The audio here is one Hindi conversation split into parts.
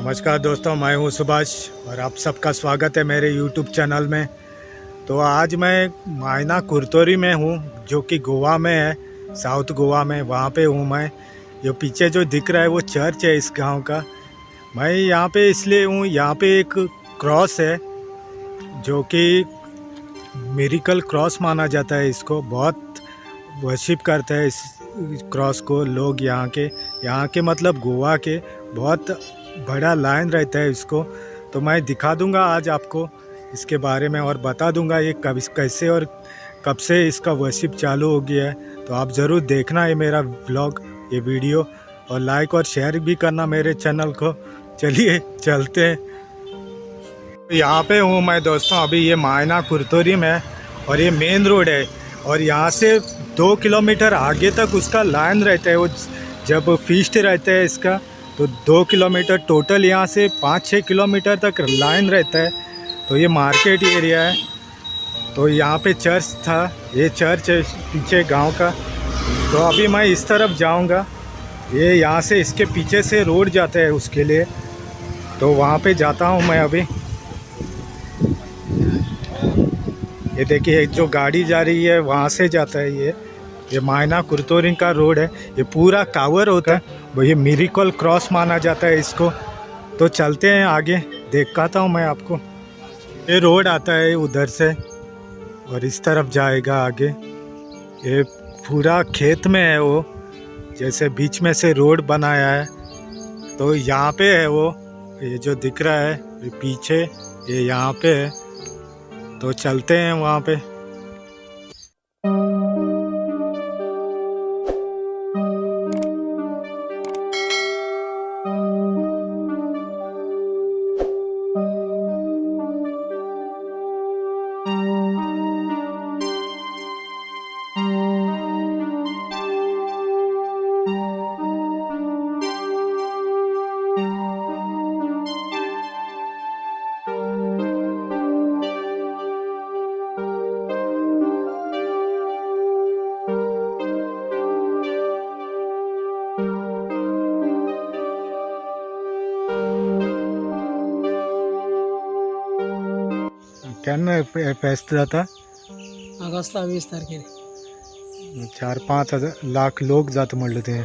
नमस्कार दोस्तों, मैं हूं सुभाष और आप सबका स्वागत है मेरे यूट्यूब चैनल में। तो आज मैं मायना कुरतोरी में हूं, जो कि गोवा में है, साउथ गोवा में। वहां पे हूं मैं। ये पीछे जो दिख रहा है वो चर्च है इस गांव का। मैं यहां पे इसलिए हूं, यहां पे एक क्रॉस है जो कि मिरेकल क्रॉस माना जाता है। इसको बहुत वर्शिप करते हैं इस क्रॉस को लोग यहाँ के मतलब गोवा के। बहुत बड़ा लाइन रहता है इसको। तो मैं दिखा दूंगा आज आपको इसके बारे में और बता दूंगा ये कब कैसे और कब से इसका वर्शिप चालू हो गया है। तो आप ज़रूर देखना है मेरा व्लॉग, ये वीडियो, और लाइक और शेयर भी करना मेरे चैनल को। चलिए चलते हैं। यहाँ पे हूँ मैं दोस्तों, अभी ये मायना कुरतोरी में, और ये मेन रोड है। और यहाँ से 2 किलोमीटर आगे तक उसका लाइन रहता है। वो जब फीस्ट रहता है इसका, तो 2 किलोमीटर टोटल, यहाँ से 5-6 किलोमीटर तक लाइन रहता है। तो ये मार्केट एरिया है। तो यहाँ पे चर्च था, ये चर्च है पीछे गांव का। तो अभी मैं इस तरफ जाऊंगा। ये यहाँ से इसके पीछे से रोड जाता है उसके लिए, तो वहाँ पे जाता हूँ मैं अभी। ये देखिए जो गाड़ी जा रही है वहाँ से जाता है ये मायना कुरतोरी का रोड है। ये पूरा कावर होता है, वो ये मिरेकल क्रॉस माना जाता है इसको। तो चलते हैं आगे, दिखाता हूँ मैं आपको। ये रोड आता है उधर से और इस तरफ जाएगा आगे। ये पूरा खेत में है वो, जैसे बीच में से रोड बनाया है। तो यहाँ पे है वो, ये जो दिख रहा है ये पीछे, ये यहाँ पे है। तो चलते हैं वहाँ पे। केन्ना फेस्त जाता? ऑगस्ट 20 तारखेला 4-5 लाख लोक जात म्हणलं ते।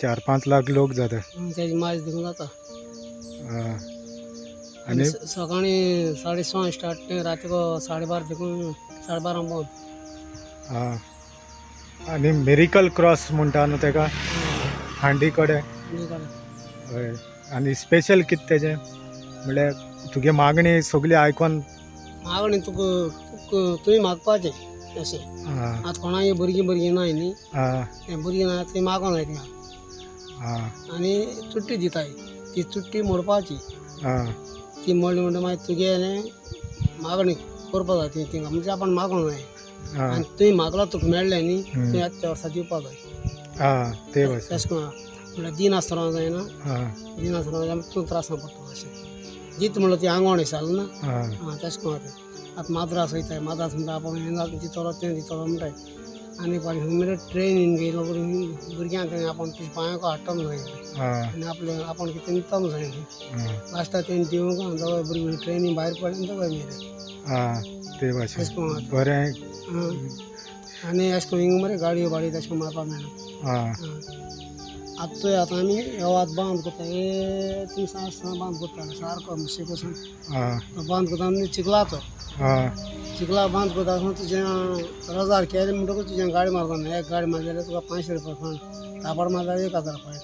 4-5 लाख लोक जातात। त्याची माज दिखून जाता। आणि सकाळी 6:30 स्टार्ट, रात्री को 12:30 देखून 12:30 बंद। हां, आणि मिरेकल क्रॉस म्हणटा न्हू तेका, हांडी कडे। हय, आणि स्पेशल कितें तेजें म्हळ्यार तुगे मागणी सगळी आयकोन मागणी तुवें मागपाचें अशें। आतां कोणाय भुरगीं नाय न्ही, भुरगीं ना थंय मागोंक जाय तिंगा। आनी चुट्टी दिताय, ती चुट्टी मोडपाची। ती मोडली म्हणटा मागीर तुगे मागणी करपा जाय तिंगा, म्हणजे आपण मागोंक जाय। आनी तुवें मागला तुका मेळ्ळें न्ही, तुवें आतां त्या वर्सा दिवपा जाय। ते तशें करून म्हणल्यार दिन आसतना रावंक जायना। दिन आसतना जाल्यार तूं त्रासान पडटा अशें। जीत म्हणल्यार ती आंगवण जाल ना, तशें करून आतां माद्रास वयताय, माद्रास म्हणटा आपण हें दितलो तें दितलो म्हणटाय। आनी फाल्यां ट्रेनीन गेलो भुरग्यांक आपण पांयांक हाडटोंक जाय, आनी आपलें आपण कितें न्हिदोंक जाय न्ही। लास्टाक तें दिवंक दोगांय भुरगीं ट्रेनीन भायर पडले दोगांय मेले। ते भाशेन बरें। आनी अशें करून हिंगा मरे गाडयो बाडयो तशें करून मारपाक मेळना। आतां आमी येवात बांद करता, हे 3 आसतना बांद करता सारको मातशें पासून। बांद करता आनी चिखलाचो, चिखला बांद करता आसतना तुजें रजार केलें म्हणटकूच तुजें गाडी मारपाक मेळना। एक गाडी मारली जाल्यार तुका 500 रुपया फायन, ताबड मारल्यार 1000 फायन।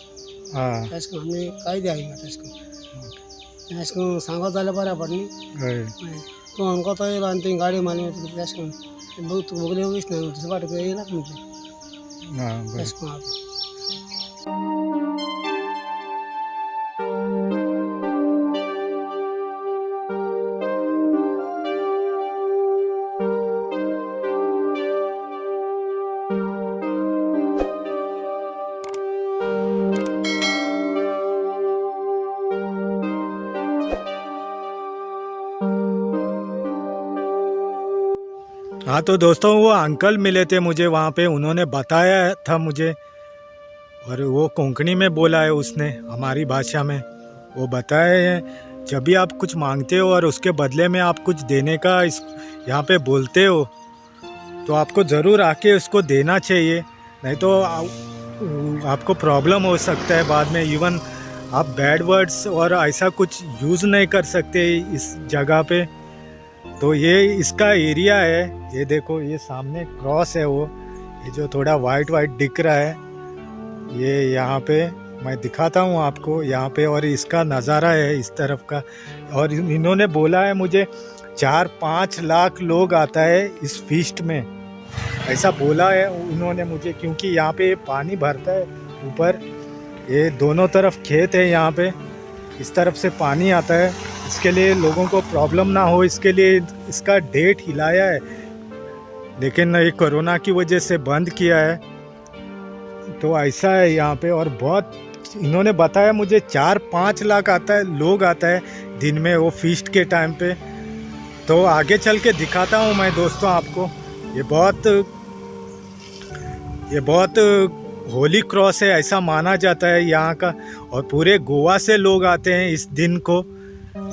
तशें करून आमी कायदे आहा हिंगा तशें करून। तशें करून सांगत जाल्यार बऱ्या पडटा न्ही। तूं अमको येयलो आनी तुवें गाडी मारली तुका तशें करून तुका बगले वयच ना, दुसरे फावटी येयनात म्हटलें तशें करून आतां। हाँ, तो दोस्तों वो अंकल मिले थे मुझे वहाँ पे, उन्होंने बताया था मुझे, और वो कोंकणी में बोला है उसने, हमारी भाषा में। वो बताए हैं जब भी आप कुछ मांगते हो और उसके बदले में आप कुछ देने का इस यहाँ पे बोलते हो तो आपको ज़रूर आके उसको देना चाहिए, नहीं तो आपको प्रॉब्लम हो सकता है बाद में। इवन आप बैड वर्ड्स और ऐसा कुछ यूज़ नहीं कर सकते इस जगह पे। तो ये इसका एरिया है, ये देखो ये सामने क्रॉस है, वो ये जो थोड़ा वाइट वाइट दिख रहा है, ये यहाँ पे मैं दिखाता हूँ आपको यहाँ पे। और इसका नज़ारा है इस तरफ का। और इन्होंने बोला है मुझे 4-5 लाख लोग आता है इस फीस्ट में, ऐसा बोला है उन्होंने मुझे, क्योंकि यहाँ पे पानी भरता है ऊपर, ये दोनों तरफ खेत है यहाँ पे, इस तरफ से पानी आता है। इसके लिए लोगों को प्रॉब्लम ना हो इसके लिए इसका डेट हिलाया है, लेकिन ये कोरोना की वजह से बंद किया है। तो ऐसा है यहाँ पे। और बहुत इन्होंने बताया मुझे 4-5 लाख आता है लोग आता है दिन में वो फीस्ट के टाइम पे। तो आगे चल के दिखाता हूँ मैं दोस्तों आपको। ये बहुत होली क्रॉस है ऐसा माना जाता है यहाँ का। और पूरे गोवा से लोग आते हैं इस दिन को,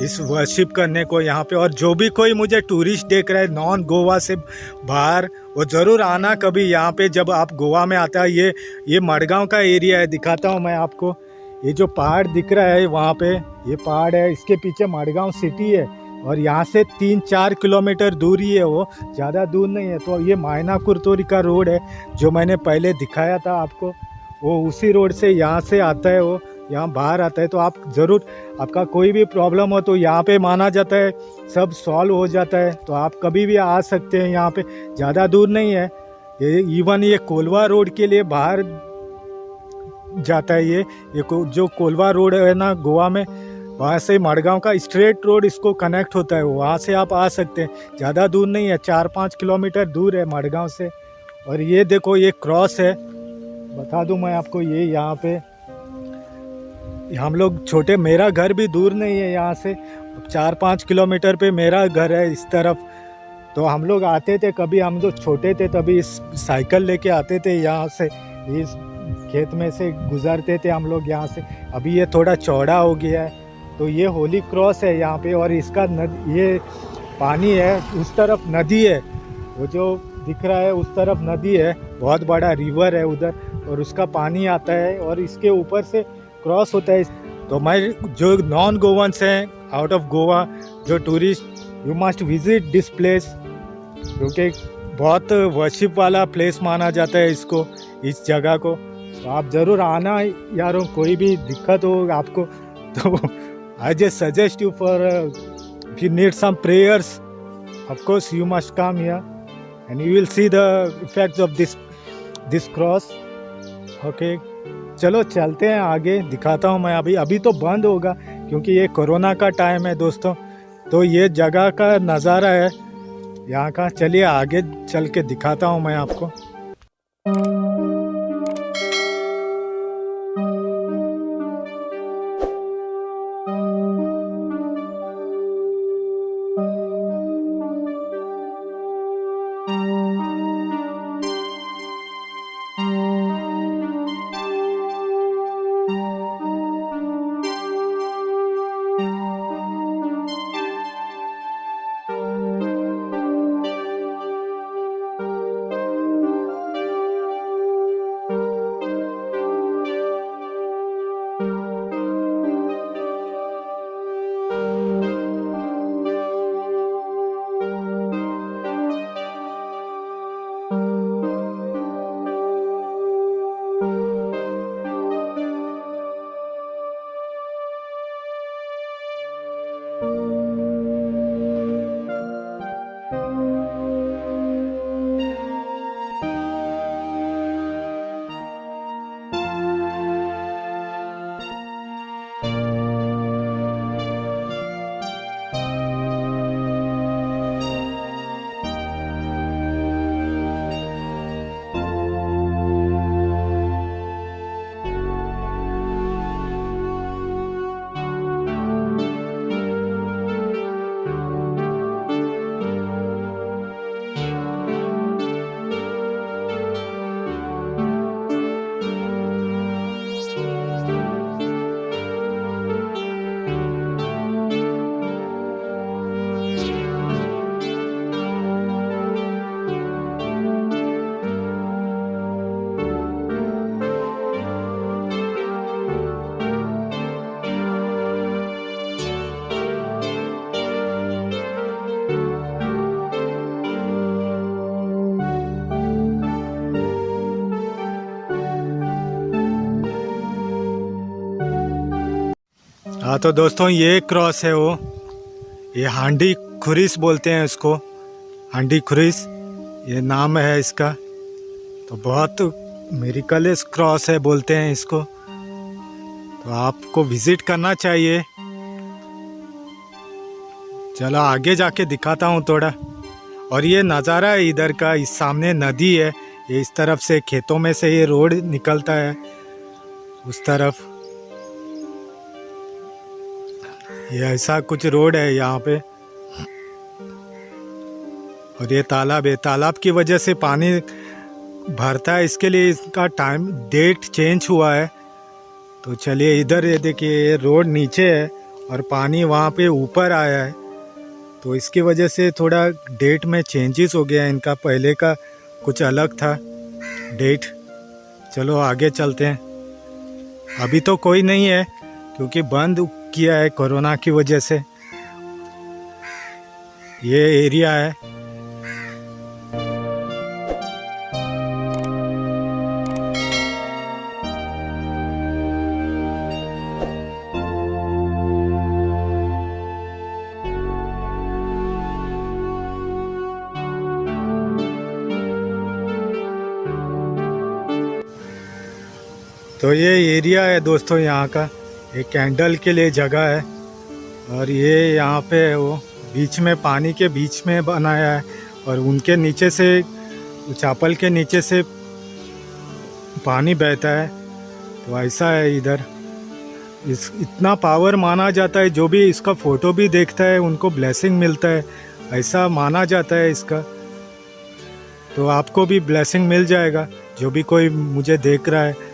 इस वर्शिप करने को यहाँ पे। और जो भी कोई मुझे टूरिस्ट देख रहा है नॉन गोवा से बाहर, वो ज़रूर आना कभी यहाँ पे जब आप गोवा में आता है। ये मडगांव का एरिया है, दिखाता हूँ मैं आपको। ये जो पहाड़ दिख रहा है वहाँ पे, ये पहाड़ है, इसके पीछे मडगांव सिटी है और यहाँ से 3-4 किलोमीटर दूर ही है, वो ज़्यादा दूर नहीं है। तो ये मायना कुरतोरी का रोड है जो मैंने पहले दिखाया था आपको, वो उसी रोड से यहाँ से आता है, वो यहाँ बाहर आता है। तो आप ज़रूर, आपका कोई भी प्रॉब्लम हो तो यहाँ पे माना जाता है सब सॉल्व हो जाता है। तो आप कभी भी आ सकते हैं यहाँ पे, ज़्यादा दूर नहीं है। ये इवन ये कोलवा रोड के लिए बाहर जाता है। ये जो कोलवा रोड है ना गोवा में, वहाँ से मडगांव का स्ट्रेट रोड इसको कनेक्ट होता है, वहाँ से आप आ सकते हैं, ज़्यादा दूर नहीं है, 4-5 किलोमीटर दूर है मडगांव से। और ये देखो ये क्रॉस है, बता दूं मैं आपको, ये यहाँ पे हम लोग छोटे, मेरा घर भी दूर नहीं है यहाँ से, 4-5 किलोमीटर पे मेरा घर है इस तरफ। तो हम लोग आते थे, कभी हम जो छोटे थे तभी इस साइकिल लेके आते थे यहाँ से, इस खेत में से गुजरते थे हम लोग यहाँ से। अभी ये थोड़ा चौड़ा हो गया है। तो ये होली क्रॉस है यहाँ पे। और इसका ये पानी है, उस तरफ नदी है, वो जो दिख रहा है उस तरफ नदी है, बहुत बड़ा रिवर है उधर, और उसका पानी आता है और इसके ऊपर से क्रॉस होता है। तो मैं जो नॉन गोवंस हैं आउट ऑफ गोवा, जो tourist, you must visit this place, क्योंकि बहुत वर्शिप वाला प्लेस माना जाता है इसको, इस जगह को। तो आप ज़रूर आना यारों, कोई भी दिक्कत हो आपको तो I just suggest you for, if you need some prayers, of course you must come here and you will see the effects of this cross. Okay, चलो चलते हैं आगे, दिखाता हूँ मैं। अभी तो बंद होगा क्योंकि ये कोरोना का टाइम है दोस्तों। तो ये जगह का नज़ारा है यहाँ का, चलिए आगे चल के दिखाता हूँ मैं आपको। हाँ तो दोस्तों ये क्रॉस है वो, ये हांडी खुरिस बोलते हैं इसको, हांडी खुरिस ये नाम है इसका। तो बहुत मिरेकलेस क्रॉस है बोलते हैं इसको, तो आपको विजिट करना चाहिए। चलो आगे जाके दिखाता हूँ थोड़ा। और ये नज़ारा है इधर का, इस सामने नदी है, ये इस तरफ से खेतों में से ये रोड निकलता है उस तरफ, ये ऐसा कुछ रोड है यहाँ पे। और ये तालाब है, तालाब की वजह से पानी भरता है, इसके लिए इसका टाइम डेट चेंज हुआ है। तो चलिए इधर ये देखिए, ये रोड नीचे है और पानी वहाँ पे ऊपर आया है, तो इसकी वजह से थोड़ा डेट में चेंजेस हो गया है। इनका पहले का कुछ अलग था डेट। चलो आगे चलते हैं। अभी तो कोई नहीं है क्योंकि बंद किया है कोरोना की वजह से। ये एरिया है। तो ये एरिया है दोस्तों यहाँ का, ये कैंडल के लिए जगह है। और ये यहाँ पे वो बीच में, पानी के बीच में बनाया है, और उनके नीचे से, चापल के नीचे से पानी बहता है। तो ऐसा है इधर, इतना पावर माना जाता है। जो भी इसका फ़ोटो भी देखता है उनको ब्लेसिंग मिलता है, ऐसा माना जाता है इसका। तो आपको भी ब्लेसिंग मिल जाएगा, जो भी कोई मुझे देख रहा है।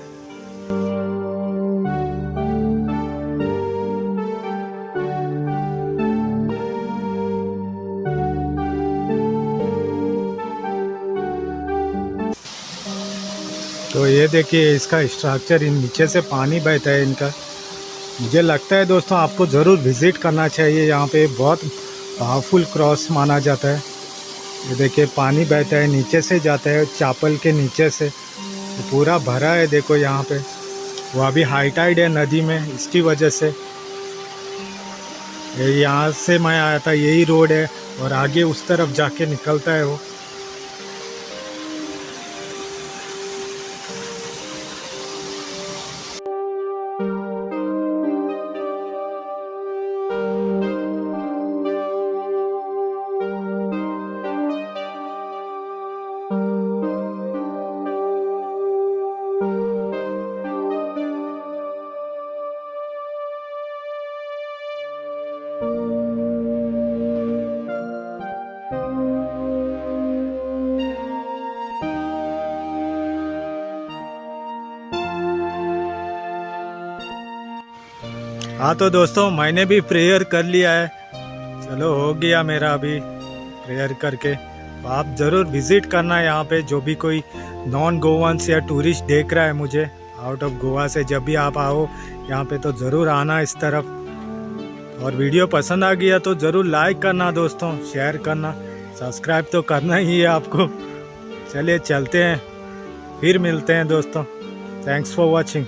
तो ये देखिए इसका स्ट्रक्चर, इन नीचे से पानी बहता है इनका। मुझे लगता है दोस्तों आपको ज़रूर विज़िट करना चाहिए, यहाँ पे बहुत पावरफुल क्रॉस माना जाता है। ये देखिए पानी बहता है, नीचे से जाता है, चापल के नीचे से तो पूरा भरा है। देखो यहाँ पे वो अभी हाई टाइड है नदी में, इसकी वजह से। यहाँ से मैं आया था, यही रोड है, और आगे उस तरफ जाके निकलता है वो। हाँ तो दोस्तों मैंने भी प्रेयर कर लिया है। चलो हो गया मेरा अभी प्रेयर करके। तो आप ज़रूर विज़िट करना यहाँ पे, जो भी कोई नॉन गोवंस या टूरिस्ट देख रहा है मुझे आउट ऑफ गोवा से। जब भी आप आओ यहाँ पे तो ज़रूर आना इस तरफ। और वीडियो पसंद आ गया तो ज़रूर लाइक करना दोस्तों, शेयर करना, सब्सक्राइब तो करना ही है आपको। चलिए चलते हैं, फिर मिलते हैं दोस्तों। Thanks for watching.